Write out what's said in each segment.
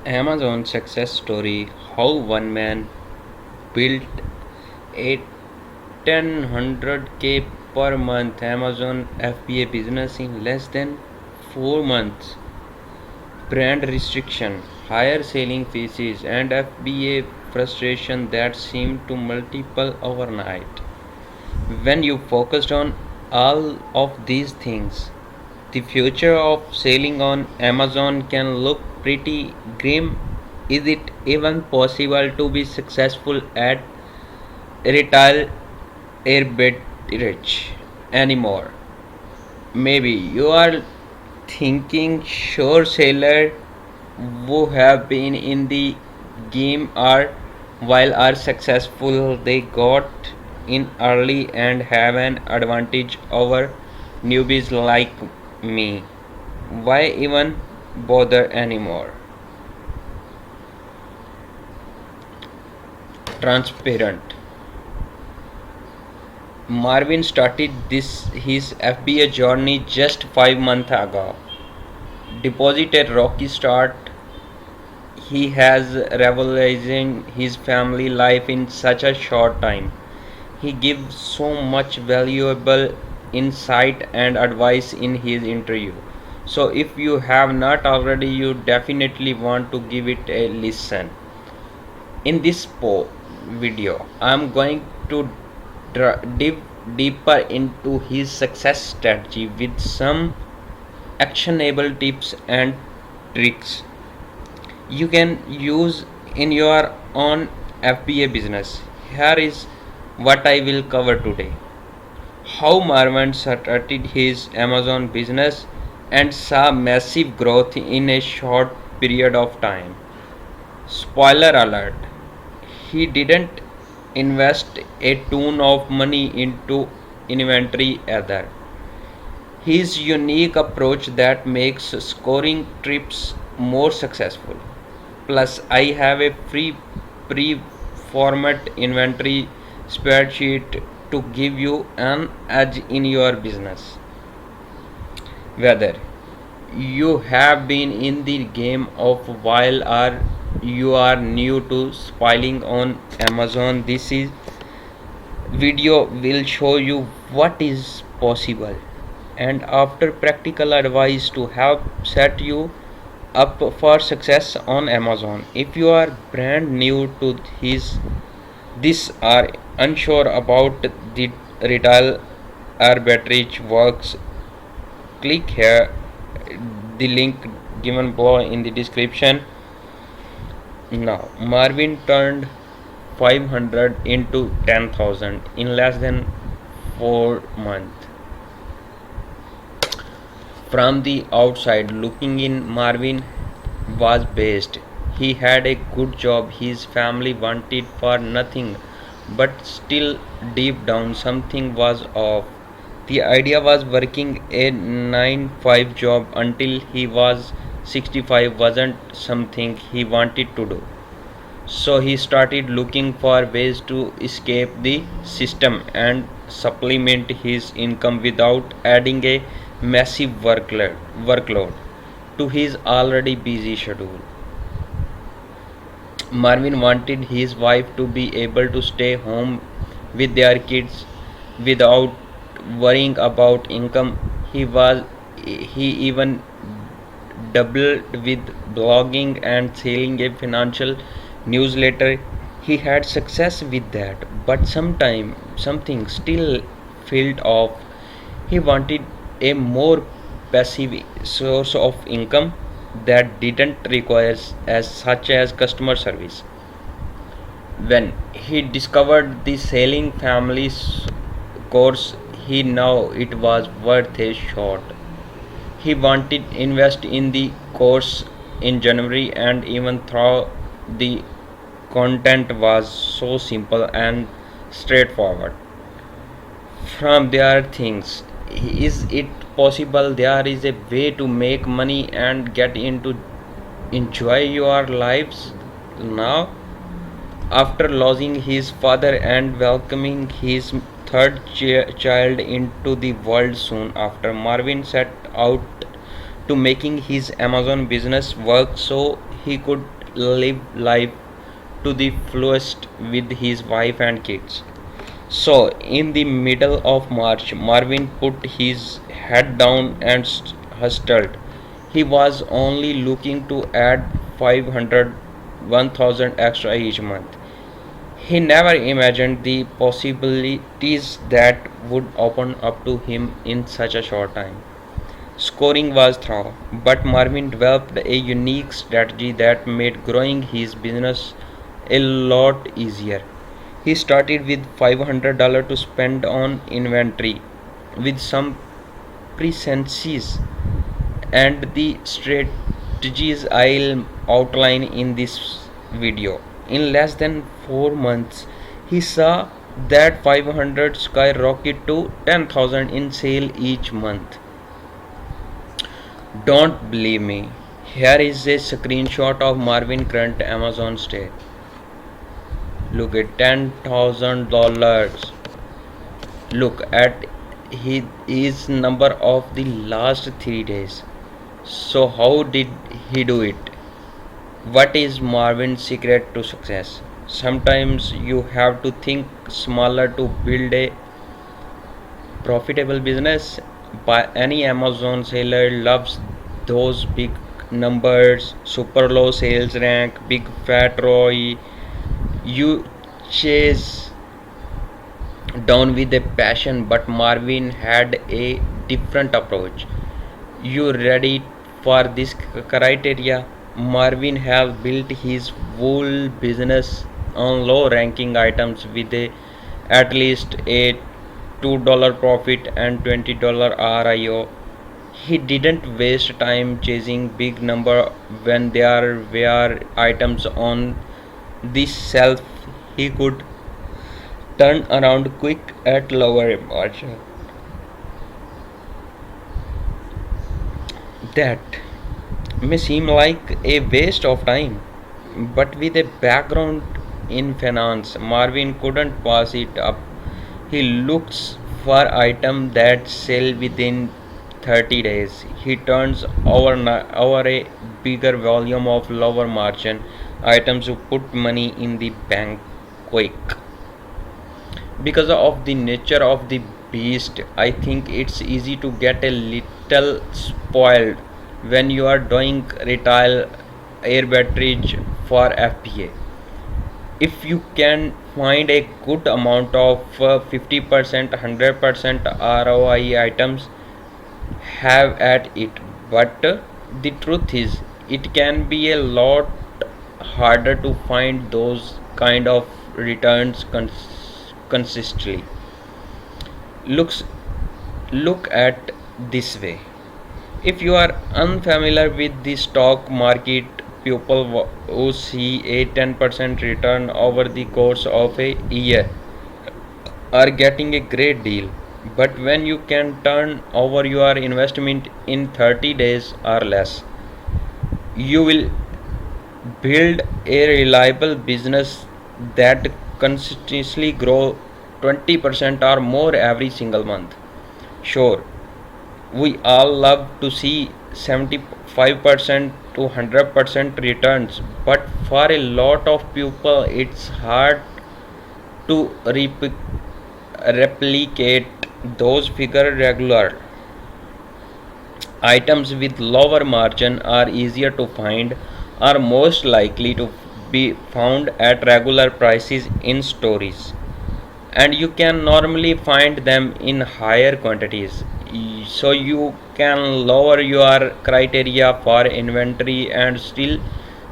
Amazon success story: how one man built a 1000K per month Amazon FBA business in less than 4 months. Brand restriction, higher selling fees, and FBA frustration that seemed to multiple overnight. When you focused on all of these things, the future of selling on Amazon can look pretty grim. Is it even possible to be successful at retail arbitrage anymore? Maybe you are thinking, sure, seller who have been in the game are while are successful, they got in early and have an advantage over newbies like me. Why even bother anymore? Transparent. Marvin started this his FBA journey just 5 months ago. Deposited rocky start. He has revolutionized his family life in such a short time. He gives so much valuable insight and advice in his interview. So if you have not already, you definitely want to give it a listen. In this video, I am going to dive deeper into his success strategy with some actionable tips and tricks you can use in your own FBA business. Here is what I will cover today: how Marwan started his Amazon business and saw massive growth in a short period of time. Spoiler alert, he didn't invest a ton of money into inventory either. His unique approach that makes scoring trips more successful. Plus, I have a free pre-format inventory spreadsheet to give you an edge in your business. Whether you have been in the game of a while or you are new to spying on Amazon, this is video will show you what is possible and after practical advice to help set you up for success on Amazon. If you are brand new to his this or unsure about the retail arbitrage works, click here the link given below in the description. Now Marvin turned 500 into 10,000 in less than 4 months. From the outside looking in, Marvin was based. He had a good job his family wanted for nothing, but still deep down something was off. The idea was working a 9 to 5 job until he was 65 wasn't something he wanted to do. So he started looking for ways to escape the system and supplement his income without adding a massive workload to his already busy schedule. Marvin wanted his wife to be able to stay home with their kids without worrying about income. He even doubled with blogging and selling a financial newsletter. He had success with that, but something still felt off. He wanted a more passive source of income that didn't require as such as customer service. When he discovered the selling families course, he knew it was worth a shot. He wanted invest in the course in January, and even though the content was so simple and straightforward. From there things, is it possible there is a way to make money and get into enjoy your lives now? After losing his father and welcoming his third child into the world soon after, Marvin set out to making his Amazon business work. So he could live life to the fullest with his wife and kids. So, in the middle of March, Marvin put his head down and hustled. He was only looking to add 500, 1000 extra each month. He never imagined the possibilities that would open up to him in such a short time. Scoring was through, but Marvin developed a unique strategy that made growing his business a lot easier. He started with $500 to spend on inventory with some presences and the strategies I'll outline in this video. In less than 4 months, he saw that 500 skyrocket to 10,000 in sale each month. Don't believe me? Here is a screenshot of Marvin current Amazon state. Look at $10,000. Look at his number of the last 3 days. So how did he do it? What is Marvin's secret to success? Sometimes you have to think smaller to build a profitable business. But any Amazon seller loves those big numbers, super low sales rank, big fat ROI. You chase down with a passion, but Marvin had a different approach. You ready for this criteria? Marvin has built his whole business on low ranking items with at least a $2 profit and $20 RIO. He didn't waste time chasing big number when there were items on the shelf he could turn around quick at lower margin. That may seem like a waste of time, but with a background in finance, Marvin couldn't pass it up. He looks for items that sell within 30 days. He turns over a bigger volume of lower margin items to put money in the bank quick. Because of the nature of the beast, I think it's easy to get a little spoiled when you are doing retail arbitrage for FBA. If you can find a good amount of 50% 100% ROI items, have at it. But the truth is, it can be a lot harder to find those kind of returns consistently. Looks Look at this way. If you are unfamiliar with the stock market, people who see a 10% return over the course of a year are getting a great deal. But when you can turn over your investment in 30 days or less, you will build a reliable business that consistently grow 20% or more every single month. Sure, we all love to see 75% to 100% returns, but for a lot of people it's hard to replicate those figures regular. Items with lower margin are easier to find, are most likely to be found at regular prices in stores, and you can normally find them in higher quantities. So you can lower your criteria for inventory and still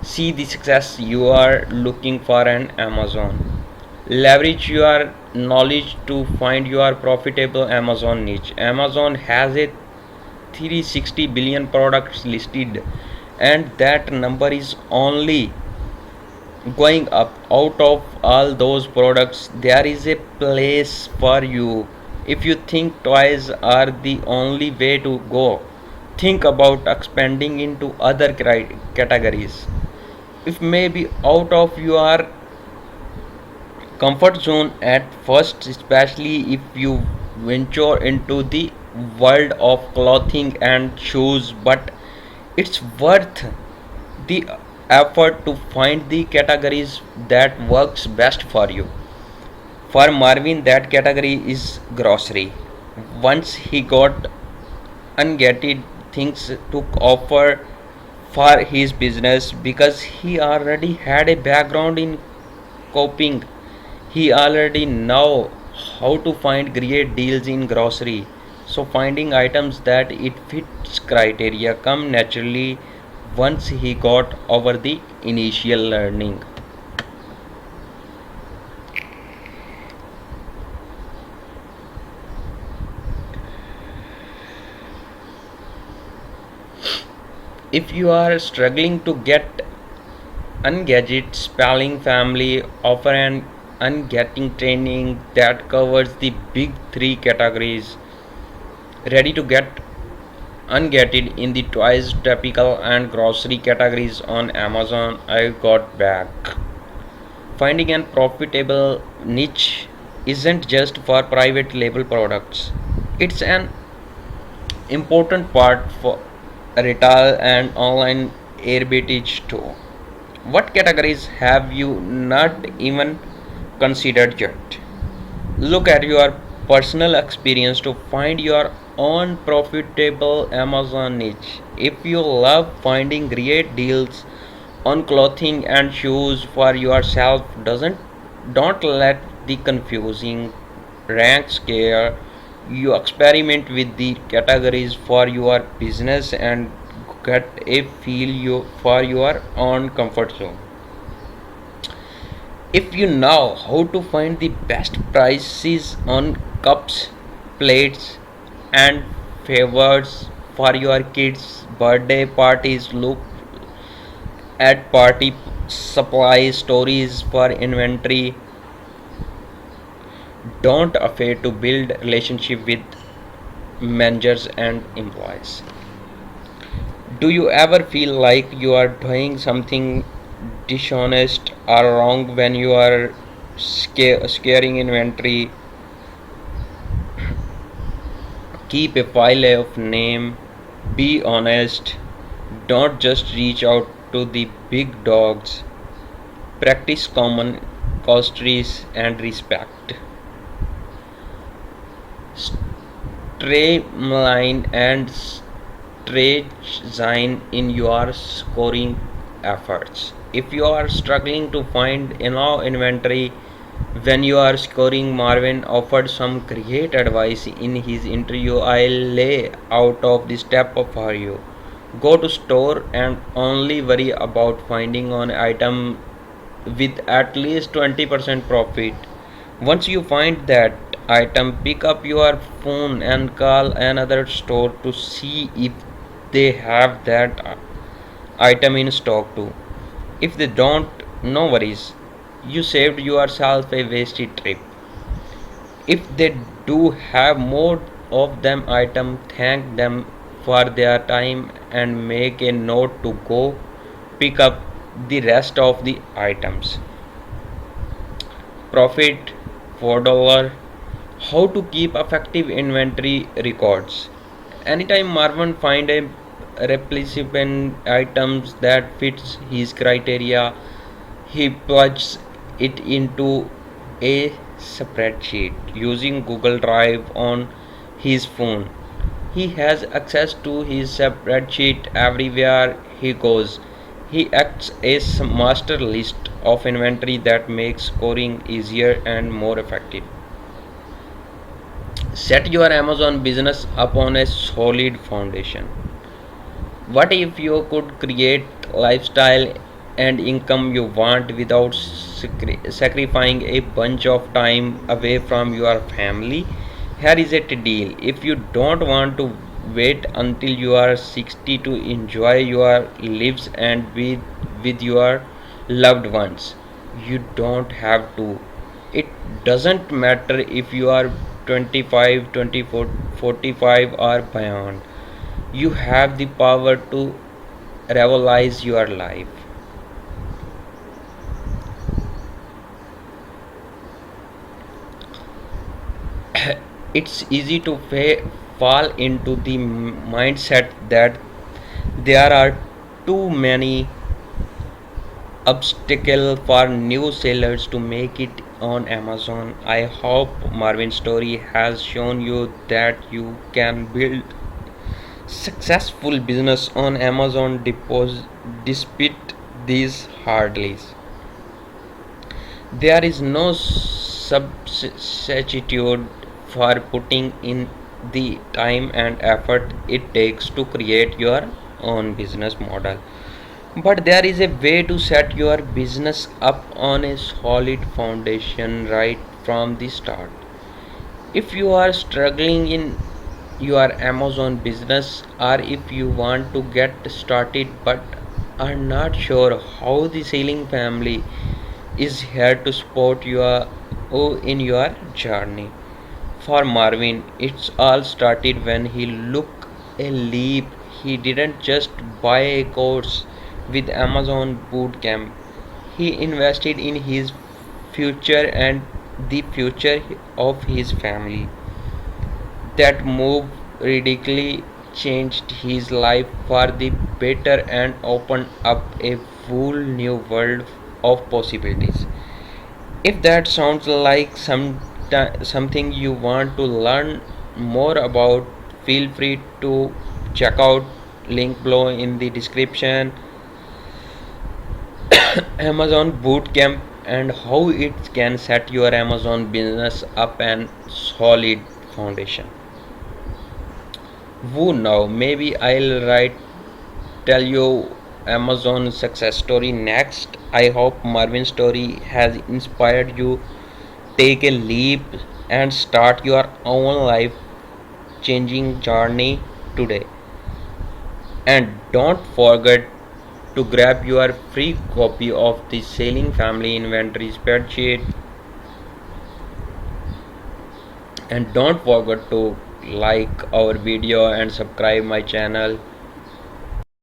see the success you are looking for on Amazon. Leverage your knowledge to find your profitable Amazon niche. Amazon has a 360 billion products listed, and that number is only going up. Out of all those products, there is a place for you. If you think toys are the only way to go, think about expanding into other categories. If maybe out of your comfort zone at first, especially if you venture into the world of clothing and shoes, but it's worth the effort to find the categories that works best for you. For Marvin, that category is grocery. Once he got ungetted, things took offer for his business because he already had a background in coping. He already know how to find great deals in grocery. So finding items that it fits criteria come naturally once he got over the initial learning. If you are struggling to get Ungadget Spelling Family offer an ungetting training that covers the big three categories. Ready to get ungetted in the toys, typical and grocery categories on Amazon. I got back. Finding a profitable niche isn't just for private label products. It's an important part for retail and online arbitrage too. What categories have you not even considered yet? Look at your personal experience to find your own profitable Amazon niche. If you love finding great deals on clothing and shoes for yourself, doesn't don't let the confusing rank scare you. Experiment with the categories for your business and get a feel you for your own comfort zone. If you know how to find the best prices on cups, plates, and favors for your kids' birthday parties, look at party supply stories for inventory. Don't afraid to build relationship with managers and employees. Do you ever feel like you are doing something dishonest or wrong when you are scaring inventory? Keep a file of name. Be honest. Don't just reach out to the big dogs. Practice common courtesy and respect. Streamline and strategize in your scoring efforts. If you are struggling to find enough inventory when you are scoring, Marvin offered some great advice in his interview. I'll lay out of the step for you. Go to store and only worry about finding an item with at least 20% profit. Once you find that item, pick up your phone and call another store to see if they have that item in stock too. If they don't, no worries. You saved yourself a wasted trip. If they do have more of them item, thank them for their time and make a note to go pick up the rest of the items. Profit $4. How to keep effective inventory records. Anytime Marvin find a replacement items that fits his criteria, he plugs it into a spreadsheet using Google Drive on his phone. He has access to his spreadsheet everywhere he goes. He acts as master list of inventory that makes scoring easier and more effective. Set your Amazon business up on a solid foundation. What if you could create lifestyle and income you want without sacrificing a bunch of time away from your family? Here is a deal. If you don't want to wait until you are 60 to enjoy your lives and be with your loved ones, you don't have to. It doesn't matter if you are 25, 24, 45 or beyond. You have the power to revolutionize your life. It's easy to fall into the mindset that there are too many obstacle for new sellers to make it on Amazon. I hope Marvin's story has shown you that you can build successful business on Amazon despite these hurdles. There is no substitute for putting in the time and effort it takes to create your own business model. But there is a way to set your business up on a solid foundation right from the start. If you are struggling in your Amazon business, or if you want to get started but are not sure how, the selling family is here to support you in your journey. For Marvin, it's all started when he took a leap. He didn't just buy a course with Amazon Bootcamp. He invested in his future and the future of his family. That move radically changed his life for the better and opened up a whole new world of possibilities. If that sounds like something you want to learn more about, feel free to check out link below in the description. Amazon Bootcamp and how it can set your Amazon business up an solid foundation. Who now? Maybe I'll write tell you Amazon success story next. I hope Marvin's story has inspired you. Take a leap and start your own life changing journey today. And don't forget to grab your free copy of the Selling Family Inventory spreadsheet. And don't forget to like our video and subscribe my channel.